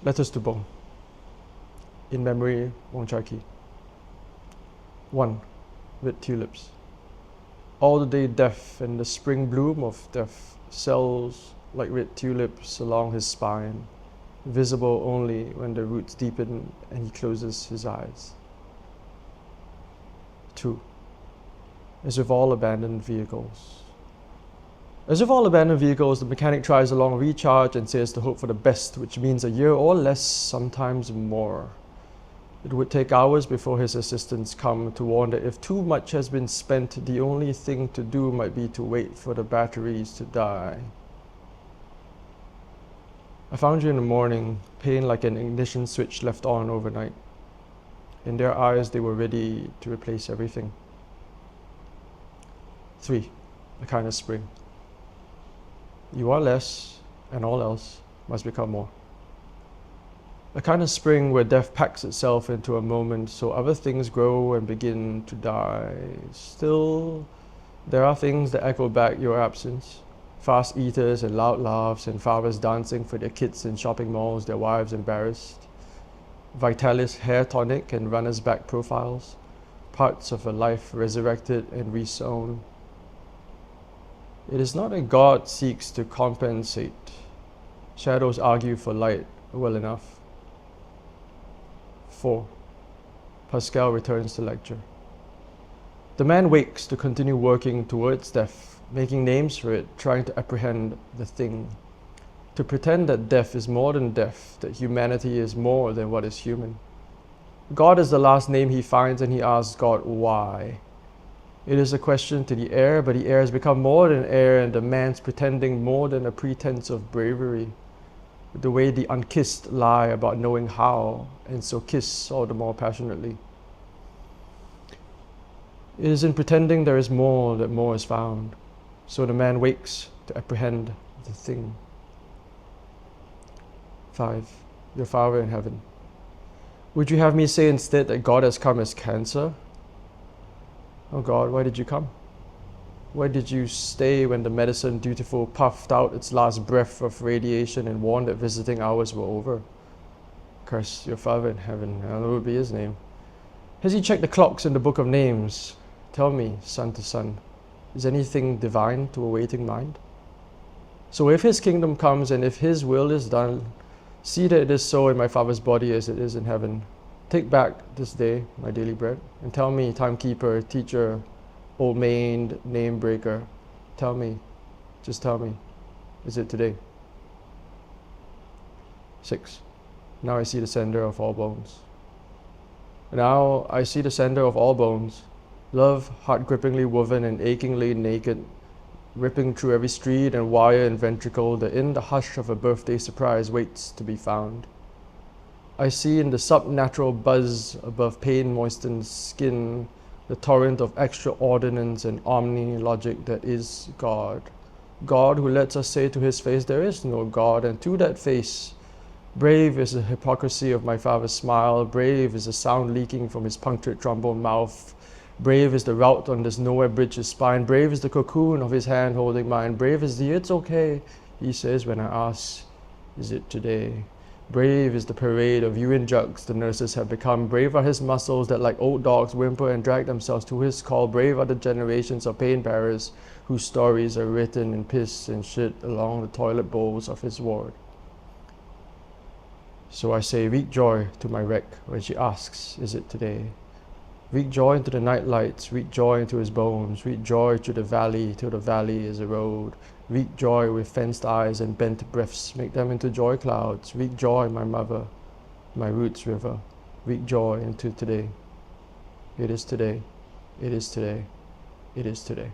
Letters to Bone. In memory, Wong Chai Ki. 1. Red tulips. All the day death and the spring bloom of death cells like red tulips along his spine, visible only when the roots deepen and he closes his eyes. 2. As with all abandoned vehicles. As with all abandoned vehicles, the mechanic tries a long recharge and says to hope for the best, which means a year or less, sometimes more. It would take hours before his assistants come to warn that if too much has been spent, the only thing to do might be to wait for the batteries to die. I found you in the morning, pain like an ignition switch left on overnight. In their eyes, they were ready to replace everything. 3. A kind of spring. You are less, and all else must become more. A kind of spring where death packs itself into a moment so other things grow and begin to die. Still, there are things that echo back your absence. Fast eaters and loud laughs and fathers dancing for their kids in shopping malls, their wives embarrassed. Vitalis hair tonic and runner's back profiles. Parts of a life resurrected and resown. It is not that God seeks to compensate. Shadows argue for light well enough. 4. Pascal returns to lecture. The man wakes to continue working towards death, making names for it, trying to apprehend the thing. To pretend that death is more than death, that humanity is more than what is human. God is the last name he finds, and he asks God why. It is a question to the air, but the air has become more than air, and the man's pretending more than a pretense of bravery. The way the unkissed lie about knowing how, and so kiss all the more passionately. It is in pretending there is more that more is found. So the man wakes to apprehend the thing. 5. Your Father in heaven. Would you have me say instead that God has come as cancer? Oh God, why did you come? Why did you stay when the medicine dutiful puffed out its last breath of radiation and warned that visiting hours were over? Curse your Father in heaven, hallowed be his name. Has he checked the clocks in the book of names? Tell me, son to son, is anything divine to a waiting mind? So if his kingdom comes and if his will is done, see that it is so in my Father's body as it is in heaven. Take back this day my daily bread, and tell me, timekeeper, teacher, old maid, name breaker, tell me, just tell me, is it today? 6. Now I see the sender of all bones. Now I see the sender of all bones, love heart-grippingly woven and achingly naked, ripping through every street and wire and ventricle that in the hush of a birthday surprise waits to be found. I see in the subnatural buzz above pain-moistened skin the torrent of extraordinance and omni-logic that is God. God who lets us say to his face, there is no God, and to that face, brave is the hypocrisy of my Father's smile, brave is the sound leaking from his punctured trombone mouth, brave is the route on this nowhere bridge's spine, brave is the cocoon of his hand holding mine, brave is the it's okay, he says when I ask, is it today? Brave is the parade of urine jugs the nurses have become. Brave are his muscles that like old dogs whimper and drag themselves to his call. Brave are the generations of pain bearers whose stories are written in piss and shit along the toilet bowls of his ward. So I say, weak joy to my wreck when she asks, is it today? Weak joy into the night lights, weak joy into his bones, weak joy to the valley till the valley is a road. Weak joy with fenced eyes and bent breaths, make them into joy clouds. Weak joy, my mother, my roots river. Weak joy into today. It is today. It is today. It is today.